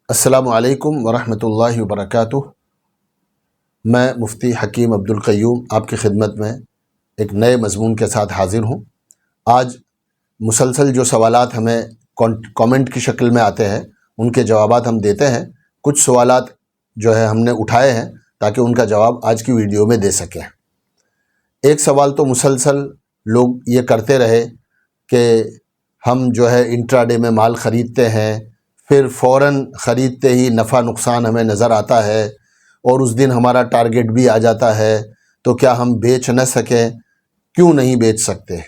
अस्सलामु अलैकुम वरहमतुल्लाहि वबरकातुह। मैं मुफ्ती हकीम अब्दुल क़य्यूम आपकी खिदमत में एक नए मज़मून के साथ हाज़िर हूँ। आज मुसलसल जो सवालात हमें कमेंट की शक्ल में आते हैं उनके जवाबात हम देते हैं। कुछ सवालात जो है हमने उठाए हैं ताकि उनका जवाब आज की वीडियो में दे सकें। एक सवाल तो मुसलसल लोग ये करते रहे कि हम जो है इंट्राडे में माल ख़रीदते हैं, फिर फ़ौरन ख़रीदते ही नफ़ा नुकसान हमें नज़र आता है और उस दिन हमारा टारगेट भी आ जाता है, तो क्या हम बेच न सकें? क्यों नहीं बेच सकते?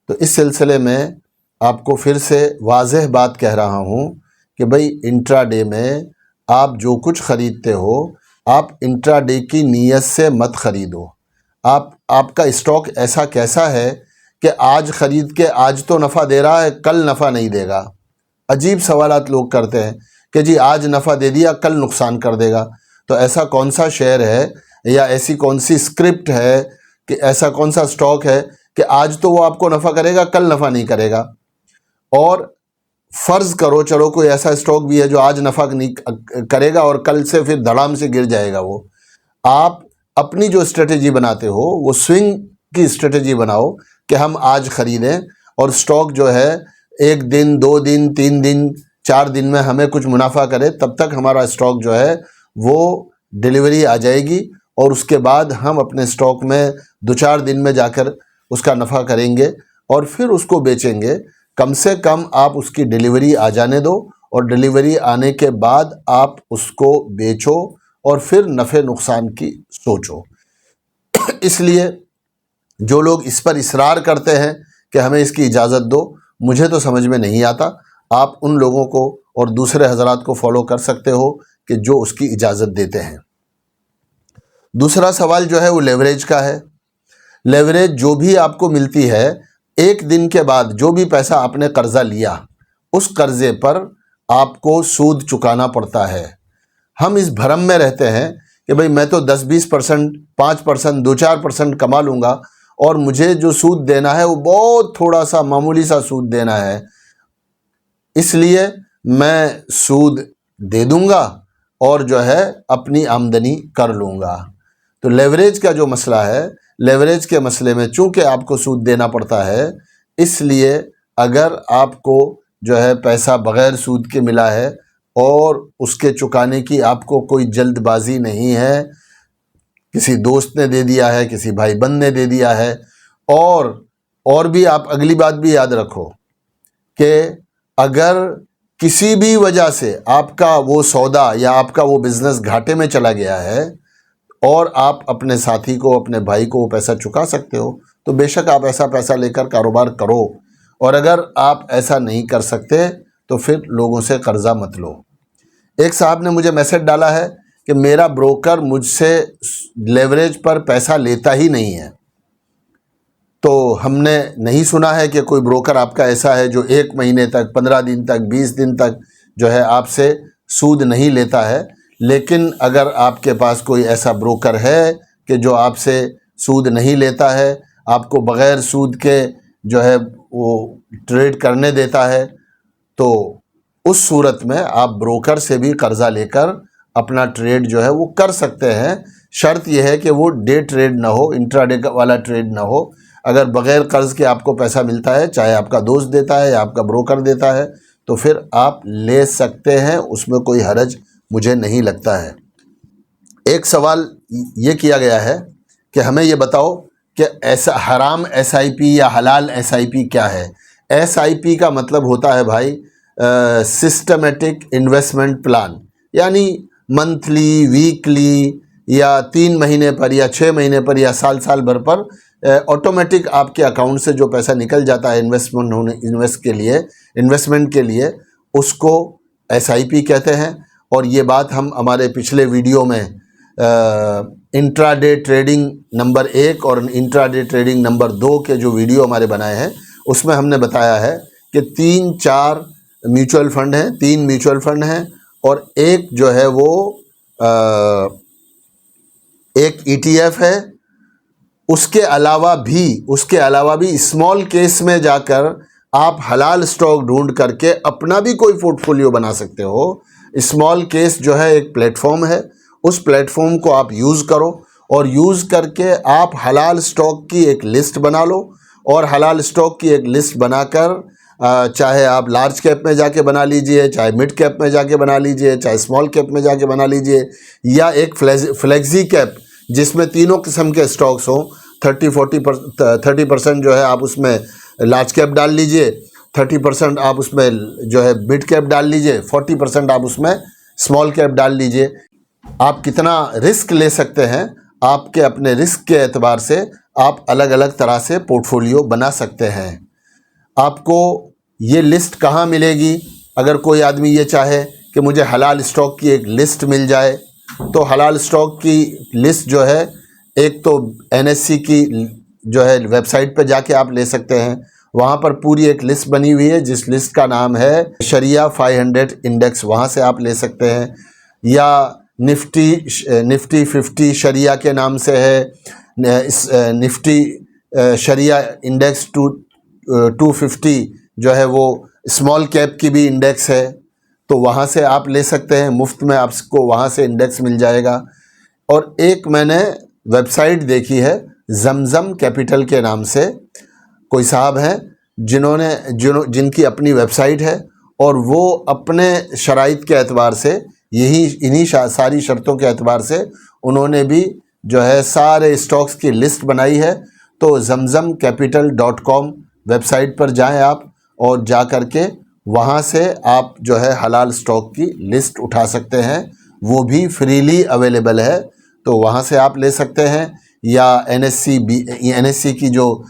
तो इस सिलसिले में आपको फिर से वाज़ेह बात कह रहा हूँ कि भाई इंट्राडे में आप जो कुछ ख़रीदते हो, आप इंट्राडे की नीयत से मत ख़रीदो। आपका स्टॉक ऐसा कैसा है कि आज ख़रीद के आज तो नफ़ा दे रहा है, कल नफ़ा नहीं देगा। अजीब सवालात लोग करते हैं कि जी आज नफ़ा दे दिया, कल नुकसान कर देगा। तो ऐसा कौन सा शेयर है या ऐसी कौन सी स्क्रिप्ट है कि ऐसा कौन सा स्टॉक है कि आज तो वो आपको नफ़ा करेगा, कल नफ़ा नहीं करेगा? और फ़र्ज़ करो चलो कोई ऐसा स्टॉक भी है जो आज नफ़ा नहीं करेगा और कल से फिर धड़ाम से गिर जाएगा। वो आप अपनी जो स्ट्रेटेजी बनाते हो वो स्विंग की स्ट्रेटेजी बनाओ कि हम आज ख़रीदें और स्टॉक जो है 1 दिन 2 दिन 3 दिन 4 दिन में हमें कुछ मुनाफा करे, तब तक हमारा स्टॉक जो है वो डिलीवरी आ जाएगी और उसके बाद हम अपने स्टॉक में 2-4 दिन में जाकर उसका नफ़ा करेंगे और फिर उसको बेचेंगे। कम से कम आप उसकी डिलीवरी आ जाने दो और डिलीवरी आने के बाद आप उसको बेचो और फिर नफ़े नुकसान की सोचो। इसलिए जो लोग इस पर इसरार करते हैं कि हमें इसकी इजाज़त दो, मुझे तो समझ में नहीं आता। आप उन लोगों को और दूसरे हजरात को फॉलो कर सकते हो कि जो उसकी इजाज़त देते हैं। दूसरा सवाल जो है वो लेवरेज का है। लेवरेज जो भी आपको मिलती है, एक दिन के बाद जो भी पैसा आपने कर्ज़ा लिया उस कर्ज़े पर आपको सूद चुकाना पड़ता है। हम इस भ्रम में रहते हैं कि भाई मैं तो 10-20%, 5%, 2-4% कमा लूँगा और मुझे जो सूद देना है वो बहुत थोड़ा सा मामूली सा सूद देना है, इसलिए मैं सूद दे दूँगा और जो है अपनी आमदनी कर लूँगा। तो लेवरेज का जो मसला है, लेवरेज के मसले में चूँकि आपको सूद देना पड़ता है, इसलिए अगर आपको जो है पैसा बग़ैर सूद के मिला है और उसके चुकाने की आपको कोई जल्दबाजी नहीं है, किसी दोस्त ने दे दिया है, किसी भाई बंद ने दे दिया है, और भी आप अगली बात भी याद रखो कि अगर किसी भी वजह से आपका वो सौदा या आपका वो बिज़नेस घाटे में चला गया है और आप अपने साथी को, अपने भाई को वो पैसा चुका सकते हो, तो बेशक आप ऐसा पैसा लेकर कारोबार करो। और अगर आप ऐसा नहीं कर सकते तो फिर लोगों से कर्ज़ा मत लो। एक साहब ने मुझे मैसेज डाला है कि मेरा ब्रोकर मुझसे लेवरेज पर पैसा लेता ही नहीं है। तो हमने नहीं सुना है कि कोई ब्रोकर आपका ऐसा है जो 1 महीने तक, 15 दिन तक, 20 दिन तक जो है आपसे सूद नहीं लेता है। लेकिन अगर आपके पास कोई ऐसा ब्रोकर है कि जो आपसे सूद नहीं लेता है, आपको बग़ैर सूद के जो है वो ट्रेड करने देता है, तो उस सूरत में आप ब्रोकर से भी कर्ज़ा लेकर अपना ट्रेड जो है वो कर सकते हैं। शर्त यह है कि वो डे ट्रेड ना हो, इंट्राडे वाला ट्रेड ना हो। अगर बग़ैर कर्ज़ के आपको पैसा मिलता है, चाहे आपका दोस्त देता है या आपका ब्रोकर देता है, तो फिर आप ले सकते हैं, उसमें कोई हरज मुझे नहीं लगता है। एक सवाल ये किया गया है कि हमें ये बताओ कि ऐसा हराम SIP या हलाल SIP क्या है? SIP का मतलब होता है भाई सिस्टमेटिक इन्वेस्टमेंट प्लान, यानी मंथली, वीकली या 3 महीने पर या 6 महीने पर या साल भर पर ऑटोमेटिक आपके अकाउंट से जो पैसा निकल जाता है इन्वेस्टमेंट के लिए, उसको SIP कहते हैं। और ये बात हम हमारे पिछले वीडियो में इंट्राडे ट्रेडिंग नंबर 1 और इंट्राडे ट्रेडिंग नंबर 2 के जो वीडियो हमारे बनाए हैं उसमें हमने बताया है कि 3-4 म्यूचुअल फ़ंड हैं, 3 म्यूचुअल फ़ंड हैं और एक जो है वो एक ETF है। उसके अलावा भी स्मॉल केस में जाकर आप हलाल स्टॉक ढूंढ करके अपना भी कोई पोर्टफोलियो बना सकते हो। स्मॉल केस जो है एक प्लेटफॉर्म है, उस प्लेटफॉर्म को आप यूज़ करो और यूज़ करके आप हलाल स्टॉक की एक लिस्ट बना लो। और हलाल स्टॉक की एक लिस्ट बनाकर चाहे आप लार्ज कैप में जाके बना लीजिए, चाहे मिड कैप में जाके बना लीजिए, चाहे स्मॉल कैप में जाके बना लीजिए, या एक फ्लेक्सी कैप जिसमें तीनों किस्म के स्टॉक्स हों। 30% जो है आप उसमें लार्ज कैप डाल लीजिए, 30% आप उसमें जो है मिड कैप डाल लीजिए, 40% आप उसमें स्मॉल कैप डाल लीजिए। आप कितना रिस्क ले सकते हैं, आपके अपने रिस्क के एतबार से आप अलग अलग तरह से पोर्टफोलियो बना सकते हैं। आपको ये लिस्ट कहाँ मिलेगी? अगर कोई आदमी ये चाहे कि मुझे हलाल स्टॉक की एक लिस्ट मिल जाए, तो हलाल स्टॉक की लिस्ट जो है एक तो NSE की जो है वेबसाइट पर जाके आप ले सकते हैं। वहाँ पर पूरी एक लिस्ट बनी हुई है जिस लिस्ट का नाम है शरिया 500 इंडेक्स, वहाँ से आप ले सकते हैं। या निफ्टी 50 शरिया के नाम से है, निफ्टी शरिया इंडेक्स 250 जो है वो स्मॉल कैप की भी इंडेक्स है, तो वहाँ से आप ले सकते हैं। मुफ्त में आपको वहाँ से इंडेक्स मिल जाएगा। और एक मैंने वेबसाइट देखी है जमजम कैपिटल के नाम से, कोई साहब हैं जिनकी अपनी वेबसाइट है और वो अपने शराइत के एतबार से इन्हीं सारी शर्तों के एतबार से उन्होंने भी जो है सारे स्टॉक्स की लिस्ट बनाई है। तो zamzamcapital.com वेबसाइट पर जाएं आप और जा कर के वहाँ से आप जो है हलाल स्टॉक की लिस्ट उठा सकते हैं, वो भी फ्रीली अवेलेबल है, तो वहाँ से आप ले सकते हैं। या NSE की जो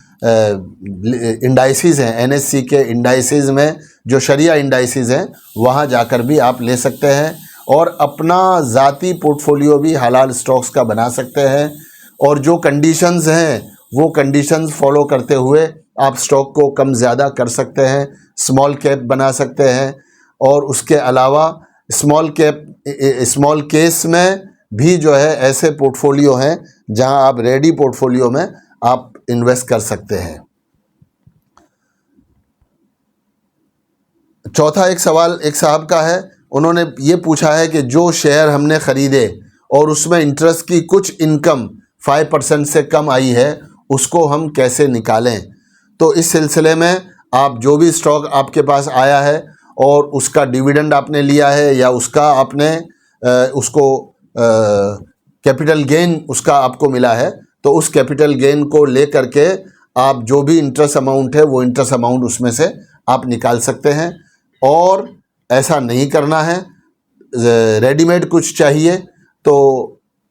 इंडाइसिस हैं, NSE के इंडाइसिस में जो शरिया इंडाइसिस हैं, वहाँ जाकर भी आप ले सकते हैं और अपना ज़ाती पोर्टफोलियो भी हलाल स्टॉक्स का बना सकते हैं। और जो कंडीशंस हैं वो कंडीशंस फॉलो करते हुए आप स्टॉक को कम ज़्यादा कर सकते हैं, स्मॉल कैप बना सकते हैं। और उसके अलावा स्मॉल केस में भी जो है ऐसे पोर्टफोलियो हैं जहां आप रेडी पोर्टफोलियो में आप इन्वेस्ट कर सकते हैं। चौथा एक सवाल एक साहब का है, उन्होंने ये पूछा है कि जो शेयर हमने ख़रीदे और उसमें इंटरेस्ट की कुछ इनकम 5% से कम आई है, उसको हम कैसे निकालें? तो इस सिलसिले में आप जो भी स्टॉक आपके पास आया है और उसका डिविडेंड आपने लिया है या उसका आपने उसको कैपिटल गेन उसका आपको मिला है, तो उस कैपिटल गेन को ले करके आप जो भी इंटरेस्ट अमाउंट है वो इंटरेस्ट अमाउंट उसमें से आप निकाल सकते हैं। और ऐसा नहीं करना है, रेडीमेड कुछ चाहिए तो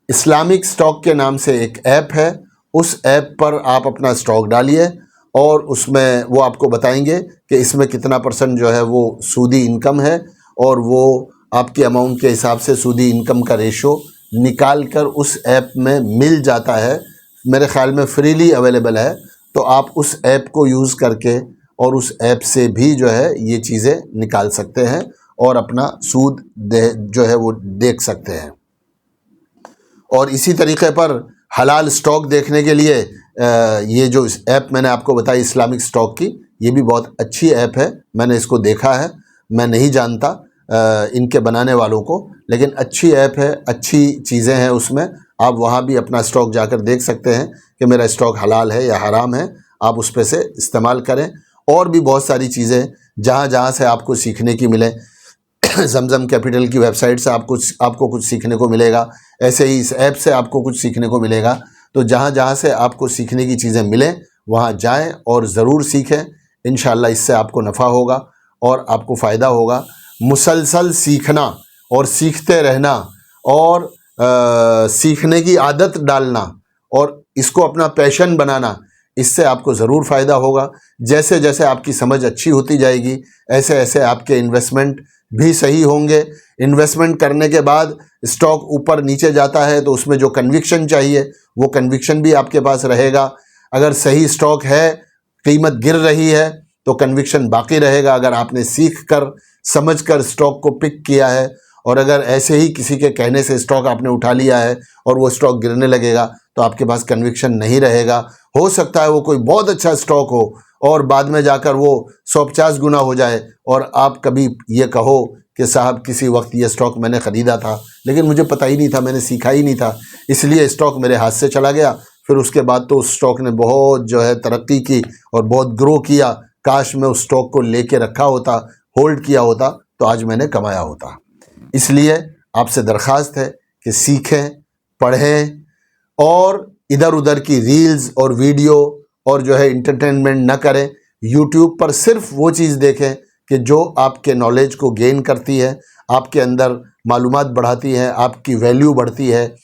इस्लामिक स्टॉक के नाम से एक ऐप है, उस ऐप पर आप अपना स्टॉक डालिए और उसमें वो आपको बताएंगे कि इसमें कितना % जो है वो सूदी इनकम है, और वो आपके अमाउंट के हिसाब से सूदी इनकम का रेशो निकाल कर उस ऐप में मिल जाता है। मेरे ख्याल में फ्रीली अवेलेबल है, तो आप उस ऐप को यूज़ करके और उस ऐप से भी जो है ये चीज़ें निकाल सकते हैं और अपना सूद जो है वो देख सकते हैं। और इसी तरीके पर हलाल स्टॉक देखने के लिए ये जो ऐप मैंने आपको बताई इस्लामिक स्टॉक की, ये भी बहुत अच्छी ऐप है। मैंने इसको देखा है, मैं नहीं जानता इनके बनाने वालों को, लेकिन अच्छी ऐप है, अच्छी चीज़ें हैं उसमें। आप वहाँ भी अपना स्टॉक जाकर देख सकते हैं कि मेरा स्टॉक हलाल है या हराम है, आप उस पर से इस्तेमाल करें। और भी बहुत सारी चीज़ें जहाँ से आपको सीखने की मिले, जमजम कैपिटल की वेबसाइट से आपको कुछ सीखने को मिलेगा, ऐसे ही इस ऐप से आपको कुछ सीखने को मिलेगा। तो जहाँ से आपको सीखने की चीज़ें मिलें वहाँ जाएं और ज़रूर सीखें। इंशाअल्लाह इससे आपको नफ़ा होगा और आपको फ़ायदा होगा। मुसलसल सीखना और सीखते रहना और सीखने की आदत डालना और इसको अपना पैशन बनाना, इससे आपको ज़रूर फ़ायदा होगा। जैसे जैसे आपकी समझ अच्छी होती जाएगी, ऐसे ऐसे आपके इन्वेस्टमेंट भी सही होंगे। इन्वेस्टमेंट करने के बाद स्टॉक ऊपर नीचे जाता है तो उसमें जो कन्विक्शन चाहिए वो कन्विक्शन भी आपके पास रहेगा। अगर सही स्टॉक है, कीमत गिर रही है, तो कन्विक्शन बाकी रहेगा। अगर आपने सीख कर समझ कर स्टॉक को पिक किया है, और अगर ऐसे ही किसी के कहने से स्टॉक आपने उठा लिया है और वो स्टॉक गिरने लगेगा, तो आपके पास कन्विक्शन नहीं रहेगा। हो सकता है वो कोई बहुत अच्छा स्टॉक हो और बाद में जाकर वो 150 गुना हो जाए और आप कभी ये कहो कि साहब किसी वक्त ये स्टॉक मैंने ख़रीदा था लेकिन मुझे पता ही नहीं था, मैंने सीखा ही नहीं था, इसलिए स्टॉक मेरे हाथ से चला गया। फिर उसके बाद तो उस स्टॉक ने बहुत जो है तरक्की की और बहुत ग्रो किया। काश मैं उस स्टॉक को लेके रखा होता, होल्ड किया होता, तो आज मैंने कमाया होता। इसलिए आपसे दरख्वास्त है कि सीखें, पढ़ें और इधर उधर की रील्स और वीडियो और जो है इंटरटेनमेंट न करें। यूट्यूब पर सिर्फ वो चीज़ देखें कि जो आपके नॉलेज को गेन करती है, आपके अंदर मालूमात बढ़ाती है, आपकी वैल्यू बढ़ती है।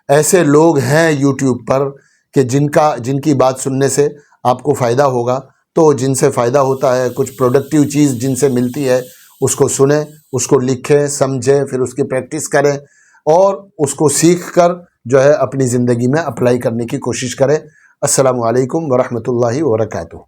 ऐसे लोग हैं यूट्यूब पर कि जिनकी बात सुनने से आपको फ़ायदा होगा। तो जिनसे फ़ायदा होता है, कुछ प्रोडक्टिव चीज़ जिनसे मिलती है, उसको सुनें, उसको लिखें, समझें, फिर उसकी प्रैक्टिस करें और उसको सीख कर जो है अपनी ज़िंदगी में अप्लाई करने की कोशिश करें। अस्सलामु अलैकुम वरहमतुल्लाहि वबरकातुहू।